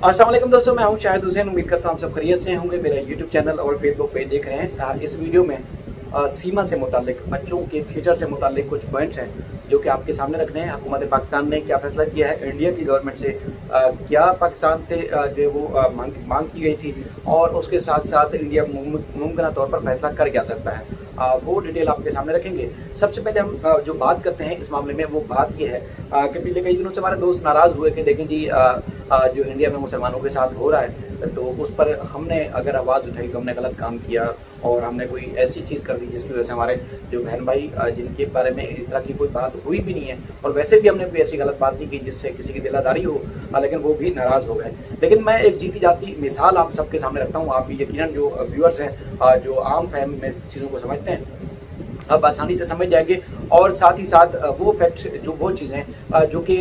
अस्सलाम वालेकुम दोस्तों, मैं हूं शाहिद हुसैन। उम्मीद करता हूं आप सब खैरियत से होंगे। मेरा यूट्यूब चैनल और फेसबुक पेज देख रहे हैं। इस वीडियो में सीमा से मुतालिक, बच्चों के फ्यूचर से मुतालिक कुछ पॉइंट्स हैं जो कि आपके सामने रखने हैं। हुकूमत पाकिस्तान ने क्या फैसला किया है, इंडिया की गवर्नमेंट से क्या पाकिस्तान से जो है वो मांग की गई थी, और उसके साथ साथ इंडिया मुमकिन तौर पर फैसला कर क्या सकता है, वो डिटेल आपके सामने रखेंगे। सबसे पहले हम जो बात करते हैं इस मामले में, वो बात ये है कि पिछले कई दिनों से हमारे दोस्त नाराज़ हुए कि देखें जी जो इंडिया में मुसलमानों के साथ हो रहा है, तो उस पर हमने अगर आवाज़ उठाई तो हमने गलत काम किया और हमने कोई ऐसी चीज़ कर दी जिसकी वजह से हमारे जो बहन भाई जिनके बारे में इस तरह की कोई बात हुई भी नहीं है, और वैसे भी हमने कोई ऐसी गलत बात नहीं की जिससे किसी की दिलादारी हो, लेकिन वो भी नाराज़ हो गए। लेकिन मैं एक जीती जाती मिसाल आप सबके सामने रखता हूँ। आप यकीनन जो व्यूअर्स हैं, जो आम फहम में चीज़ों को समझते हैं, अब आसानी से समझ जाएंगे। और साथ ही साथ वो फैक्ट्स, जो वो चीज़ें जो कि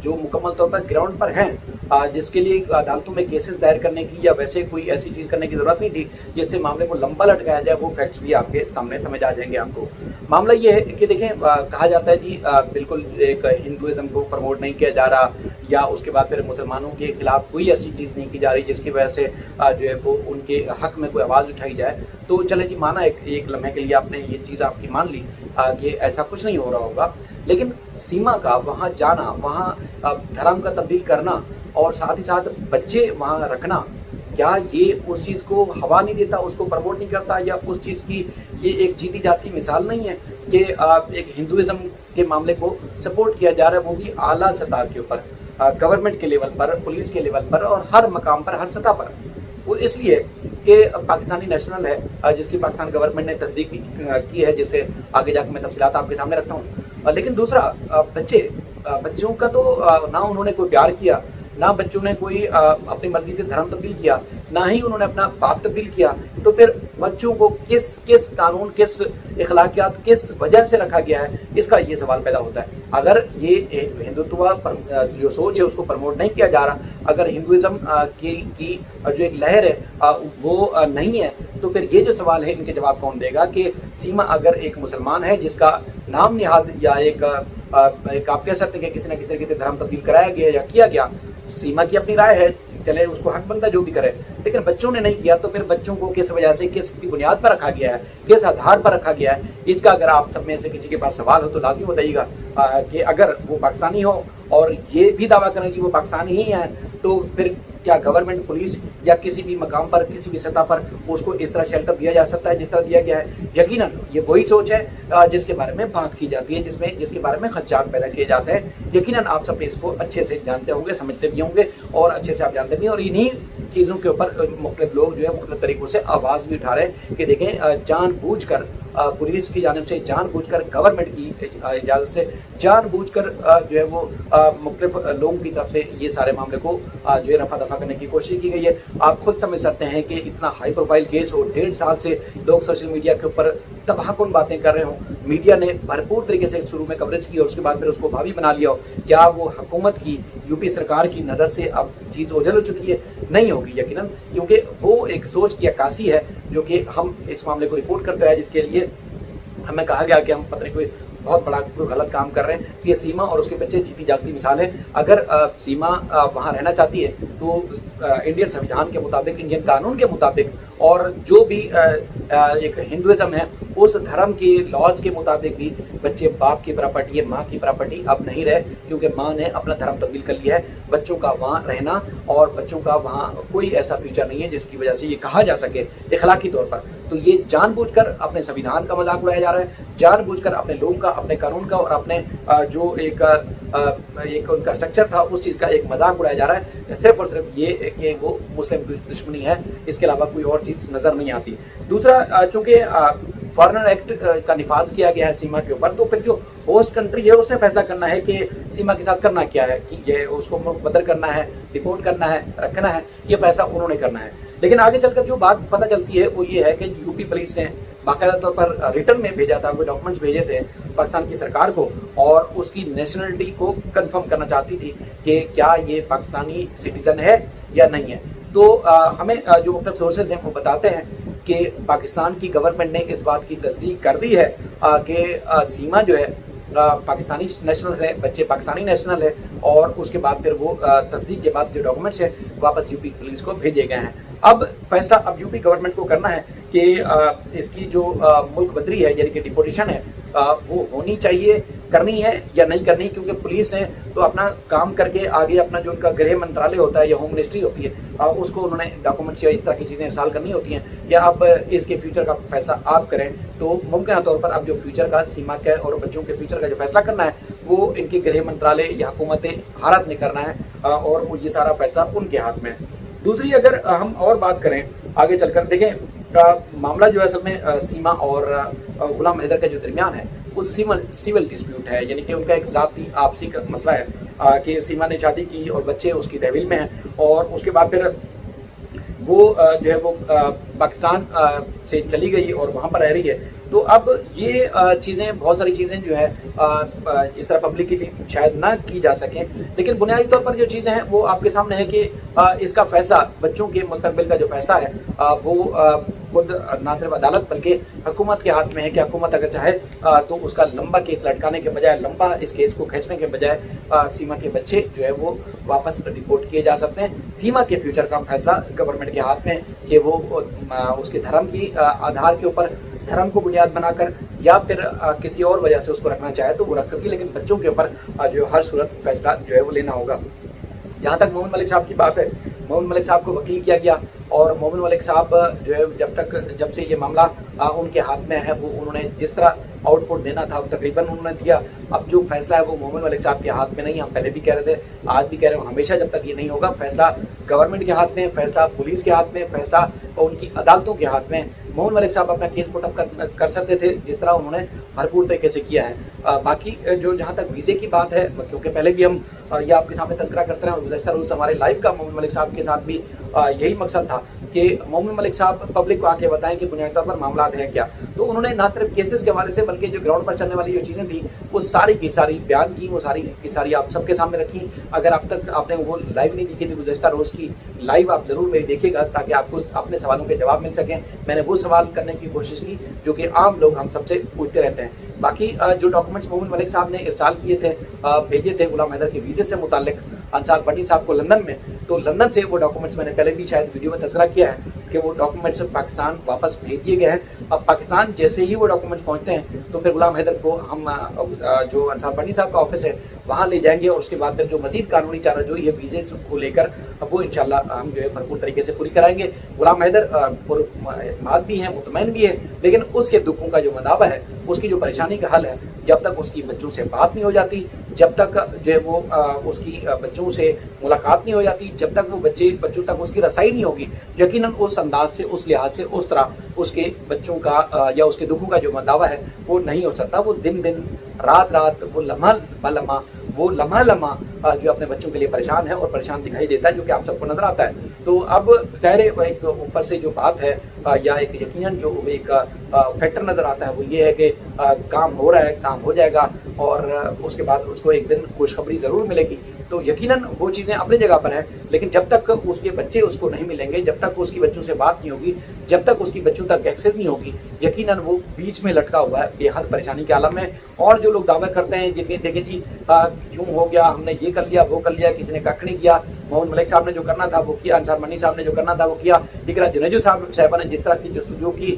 जो मुकम्मल तौर पर ग्राउंड पर हैं, जिसके लिए अदालतों में केसेस दायर करने की या वैसे कोई ऐसी चीज़ करने की ज़रूरत नहीं थी जिससे मामले को लंबा लटकाया जाए, वो फैक्ट्स भी आपके सामने समझ आ जाएंगे आपको। मामला ये है कि देखें, कहा जाता है जी बिल्कुल एक हिंदुज़म को प्रमोट नहीं किया जा रहा, या उसके बाद फिर मुसलमानों के खिलाफ कोई ऐसी चीज़ नहीं की जा रही जिसकी वजह से जो है वो उनके हक में कोई आवाज़ उठाई जाए। तो चले जी, माना एक लम्हे के लिए आपने ये चीज़ आपकी मान ली कि ऐसा कुछ नहीं हो रहा होगा, लेकिन सीमा का वहाँ जाना, वहाँ धर्म का तब्दील करना और साथ ही साथ बच्चे वहाँ रखना, क्या ये उस चीज़ को हवा नहीं देता, उसको प्रमोट नहीं करता, या उस चीज़ की ये एक जीती जाती मिसाल नहीं है कि एक हिंदुज़म के मामले को सपोर्ट किया जा रहा है, वो भी आला सतह के ऊपर, गवर्नमेंट के लेवल पर, पुलिस के लेवल पर और हर मकाम पर, हर सतह पर। वो इसलिए कि पाकिस्तानी नेशनल है, जिसकी पाकिस्तान गवर्नमेंट ने तस्दीक की है, जिसे आगे जाकर मैं तफसीलात आपके सामने रखता हूँ। लेकिन दूसरा, बच्चों का तो ना उन्होंने कोई प्यार किया, ना बच्चों ने कोई अपनी मर्जी से धर्म तब्दील किया, ना ही उन्होंने अपना बाप तब्दील किया, तो फिर बच्चों को किस कानून, किस इखलाकियात, किस वजह से रखा गया है, इसका ये सवाल पैदा होता है। अगर ये हिंदुत्व जो सोच है उसको प्रमोट नहीं किया जा रहा, अगर हिंदुइज्म की जो एक लहर है वो नहीं है, तो फिर ये जो सवाल है इनके जवाब कौन देगा कि सीमा अगर एक मुसलमान है जिसका नाम निहाद या एक आप कह सकते हैं कि किसी न किसी तरीके से धर्म तब्दील कराया गया या किया गया, सीमा की अपनी राय है, चले उसको हक बनता जो भी करे, लेकिन बच्चों ने नहीं किया, तो फिर बच्चों को किस वजह से, किस की बुनियाद पर रखा गया है, किस आधार पर रखा गया है, इसका अगर आप सब में से किसी के पास सवाल हो तो लाजमी बताइएगा कि अगर वो पाकिस्तानी हो और ये भी दावा करें कि वो पाकिस्तानी ही है, तो फिर क्या गवर्नमेंट, पुलिस या किसी भी मकाम पर, किसी भी सतह पर उसको इस तरह शेल्टर दिया जा सकता है जिस तरह दिया गया है? यकीनन ये वही सोच है जिसके बारे में बात की जाती है, जिसके बारे में खदशात पैदा किए जाते हैं। यकीनन आप सब इसको अच्छे से जानते होंगे, समझते भी होंगे, और अच्छे से आप जानते भी, और इन्हीं चीज़ों के ऊपर मुख्तलिफ लोग जो है मुख्तलिफ तरीक़ों से आवाज़ भी उठा रहे हैं कि देखें, जानबूझकर पुलिस की जानिब से, जानबूझकर गवर्नमेंट की इजाज़त से, जानबूझकर जो है वो मुख्तलिफ लोगों की तरफ से ये सारे मामले को जो है रफा दफा करने की कोशिश की गई है। आप खुद समझ सकते हैं कि इतना हाई प्रोफाइल केस हो, 1.5 साल से लोग सोशल मीडिया के ऊपर तबाहकुन बातें कर रहे हों, मीडिया ने भरपूर तरीके से शुरू में कवरेज की और उसके बाद फिर उसको भावी बना लिया हो, क्या वो हुकूमत की, यूपी सरकार की नज़र से अब चीज़ ओझल हो चुकी है? नहीं होगी यकीनन, क्योंकि वो एक सोच की अक्कासी है जो कि हम इस मामले को रिपोर्ट करते हैं, जिसके लिए हमें कहा गया कि हम पता नहीं कोई बहुत बड़ा कोई गलत काम कर रहे हैं। तो ये सीमा और उसके बच्चे जीती जागती मिसाल है। अगर सीमा वहाँ रहना चाहती है तो इंडियन संविधान के मुताबिक, इंडियन कानून के मुताबिक, और जो भी एक हिंदुइज्म है उस धर्म के लॉज के मुताबिक भी बच्चे बाप की प्रॉपर्टी है, माँ की प्रॉपर्टी अब नहीं रहे, क्योंकि माँ ने अपना धर्म तब्दील कर लिया है। बच्चों का वहाँ रहना और बच्चों का वहाँ कोई ऐसा फ्यूचर नहीं है जिसकी वजह से ये कहा जा सके इखलाकी तौर पर। तो ये जानबूझकर अपने संविधान का मजाक उड़ाया जा रहा है, जानबूझकर अपने लोगों का, अपने कानून का और अपने जो एक उनका स्ट्रक्चर था उस चीज़ का एक मजाक उड़ाया जा रहा है, सिर्फ और सिर्फ ये कि वो मुस्लिम दुश्मनी है, इसके अलावा कोई और चीज़ नज़र नहीं आती। दूसरा, चूँकि फॉरेनर एक्ट का निफाज किया गया है सीमा के ऊपर, तो फिर जो होस्ट कंट्री है उसने फैसला करना है कि सीमा के साथ करना क्या है, कि ये उसको बदर करना है, डिपोर्ट करना है, रखना है, ये फैसला उन्होंने करना है। लेकिन आगे चलकर जो बात पता चलती है वो ये है कि यूपी पुलिस ने बाकायदा तौर पर रिटर्न में भेजा था, कोई डॉक्यूमेंट्स भेजे थे पाकिस्तान की सरकार को, और उसकी नेशनलिटी को कंफर्म करना चाहती थी कि क्या ये पाकिस्तानी सिटीजन है या नहीं है। तो हमें जो मुख्तलिफ सोर्सेज हैं वो बताते हैं कि पाकिस्तान की गवर्नमेंट ने इस बात की तस्दीक कर दी है कि सीमा जो है पाकिस्तानी नेशनल है, बच्चे पाकिस्तानी नेशनल है, और उसके बाद फिर वो तस्दीक के बाद जो डॉक्यूमेंट्स है वापस यूपी पुलिस को भेजे गए हैं। अब फैसला अब यूपी गवर्नमेंट को करना है कि इसकी जो मुल्क बदरी है यानी कि डिपोटेशन है वो होनी चाहिए, करनी है या नहीं करनी, क्योंकि पुलिस ने तो अपना काम करके आगे अपना जो उनका गृह मंत्रालय होता है या होम मिनिस्ट्री होती है उसको उन्होंने डॉक्यूमेंट्स या इस तरह की चीज़ें इंस्टॉल करनी होती हैं, या अब इसके फ्यूचर का फैसला आप करें। तो मुमकिन तौर पर अब जो फ्यूचर का सीमा के और बच्चों के फ्यूचर का जो फैसला करना है वो इनके गृह मंत्रालय या हुकूमत भारत ने करना है और वो ये सारा फैसला उनके हाथ में है। दूसरी अगर हम और बात करें आगे चलकर, देखें मामला जो है असल में सीमा और गुलाम हैदर के जो दरमियान है वो सिविल डिस्प्यूट है, यानी कि उनका एक ज़ाती आपसी का मसला है कि सीमा ने शादी की और बच्चे उसकी तहवील में हैं और उसके बाद फिर वो जो है वो पाकिस्तान से चली गई और वहाँ पर रह रही है। तो अब ये चीज़ें बहुत सारी चीज़ें जो है इस तरह पब्लिकली शायद ना की जा सकें, लेकिन बुनियादी तौर पर जो चीज़ें हैं वो आपके सामने है कि इसका फैसला बच्चों के मुस्तकबिल का जो फैसला है वो खुद ना सिर्फ अदालत बल्कि हुकूमत के हाथ में है कि हुकूमत अगर चाहे तो उसका लंबा केस लटकाने के बजाय, लंबा इस केस को खींचने के बजाय सीमा के बच्चे जो है वो वापस रिपोर्ट किए जा सकते हैं। सीमा के फ्यूचर का फैसला गवर्नमेंट के हाथ में है कि वो उसके धर्म की आधार के ऊपर, धर्म को बुनियाद बनाकर या फिर किसी और वजह से उसको रखना चाहे तो वो रख सकती है, लेकिन बच्चों के ऊपर जो हर सूरत फैसला जो है वो लेना होगा। जहाँ तक मोमिन मलिक साहब की बात है, मोमिन मलिक साहब को वकील किया गया और मोमिन मलिक साहब जो है जब से ये मामला उनके हाथ में है वो उन्होंने जिस तरह आउटपुट देना था तकरीबन उन्होंने दिया। अब जो फैसला है वो मोमिन मलिक साहब के हाथ में नहीं, हम पहले भी कह रहे थे, आज भी कह रहे हैं, हमेशा जब तक ये नहीं होगा फैसला गवर्नमेंट के हाथ में, फैसला पुलिस के हाथ में, फैसला उनकी अदालतों के हाथ में। मोमिन मलिक साहब अपना केस पुट अप कर सकते थे जिस तरह उन्होंने भरपूर तरीके से किया है। बाकी जो जहाँ तक वीज़े की बात है, क्योंकि पहले भी हम ये आपके सामने तस्करा करते रहे और गुज़श्ता रोज़ हमारे लाइव का मोमिन मलिक साहब के साथ भी यही मकसद था कि मोमिन मलिक साहब पब्लिक को आके बताएं कि बुनियादी तौर पर मामला है क्या। तो उन्होंने ना सिर्फ केसेस के हवाले से बल्कि जो ग्राउंड पर चलने वाली जो चीज़ें थी वो सारी की सारी बयान की, वो सारी की सारी आप सबके सामने रखी। अगर अब तक आपने वो लाइव नहीं देखी थी गुज़श्ता रोज़ की लाइव, आप ज़रूर मेरी देखिएगा ताकि आपको अपने सवालों के जवाब मिल सकें। मैंने वो सवाल करने की कोशिश की जो कि आम लोग हम सबसे पूछते रहते हैं। बाकी जो डॉक्यूमेंट्स मोमिन मलिक साहब ने इरसाल किए थे, भेजे थे गुलाम हैदर के वीज़े से मुताल्लिक अंसार बनी साहब को लंदन में, तो लंदन से वो डॉक्यूमेंट्स मैंने पहले भी शायद वीडियो में तस्करा किया है कि वो डॉक्यूमेंट्स पाकिस्तान वापस भेज दिए गए हैं। अब पाकिस्तान जैसे ही वो डॉक्यूमेंट्स पहुंचते हैं तो फिर गुलाम हैदर को हम जो अंसार बनी साहब का ऑफिस है वहाँ ले जाएंगे और उसके बाद फिर जो मजीद कानूनी चारा जो ये वीज़े को लेकर वो इंशाल्लाह हम जो है भरपूर तरीके से पूरी कराएंगे। गुलाम हैदर माद भी है, मुतमैन भी है, लेकिन उसके दुखों का जो मदावा है, उसकी जो परेशानी का हल है, जब तक उसकी बच्चों से बात नहीं हो जाती, जब तक जो है वो उसकी बच्चों से मुलाकात नहीं हो जाती, जब तक वो बच्चों तक उसकी रसाई नहीं होगी, यकीनन उस अंदाज से, उस लिहाज से, उस तरह उसके बच्चों का या उसके दुखों का जो मदावा है वो नहीं हो सकता। वो दिन दिन रात रात वो लम्हा लम्हा जो अपने बच्चों के लिए परेशान है और परेशान दिखाई देता है, जो कि आप सबको नजर आता है। तो अब ज़ाहिर एक ऊपर से जो बात है या एक यकीनन जो एक फैक्टर नज़र आता है वो ये है कि काम हो रहा है, काम हो जाएगा और उसके बाद उसको एक दिन खुशखबरी ज़रूर मिलेगी। तो यकीनन वो चीज़ें अपनी जगह पर हैं, लेकिन जब तक उसके बच्चे उसको नहीं मिलेंगे, जब तक उसकी बच्चों से बात नहीं होगी, जब तक उसकी बच्चों तक एक्सेस नहीं होगी, यकीनन वो बीच में लटका हुआ है, बेहद परेशानी के आलम में। और जो लोग दावा करते हैं जिनके देखें जी यूँ हो गया, हमने ये कर लिया, वो कर लिया, किसी ने कख नहीं किया, मोहम्मद मलिक साहब ने जो करना था वो किया, अंसार मनी साहब ने जो करना था वो किया, इकरा जुनेजो साहबा ने जिस तरह की जस्तुजू की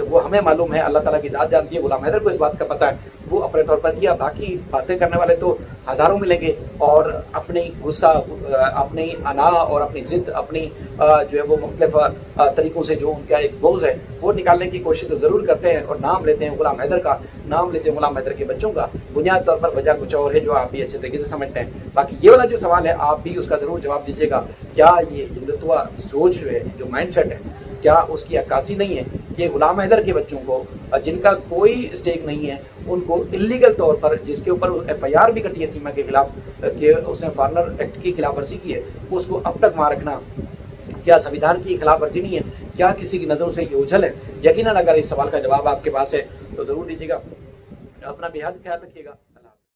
वो हमें मालूम है, अल्लाह ताला की ज़ात जानती है, गुलाम हैदर को इस बात का पता है, वो अपने तौर पर किया। बाकी बातें करने वाले तो हज़ारों मिलेंगे और अपनी गुस्सा, अपनी अना और अपनी ज़िद, अपनी जो है वो मुख्तलिफ तरीक़ों से जो उनका एक बोझ है वो निकालने की कोशिश तो ज़रूर करते हैं और नाम लेते हैं गुलाम हैदर का, नाम लेते हैं गुलाम हैदर के बच्चों का। बुनियादी तौर पर वजह कुछ और है जो आप भी अच्छे तरीके से समझते हैं। बाकी ये वाला जो सवाल है आप भी उसका ज़रूर जवाब दीजिएगा, क्या ये हिंदुत्व सोच जो है, जो माइंड सेट है, क्या उसकी अक्कासी नहीं है कि गुलाम हैदर के बच्चों को जिनका कोई स्टेक नहीं है उनको इलीगल तौर पर, जिसके ऊपर FIR भी कटी है सीमा के खिलाफ कि उसने फॉरेनर एक्ट की खिलाफ वर्जी की है, उसको अब तक वहाँ रखना क्या संविधान की खिलाफ वर्जी नहीं है? क्या किसी की नज़रों से ये ओझल है? यकीनन अगर इस सवाल का जवाब आपके पास है तो ज़रूर दीजिएगा। अपना बेहद ख्याल रखिएगा।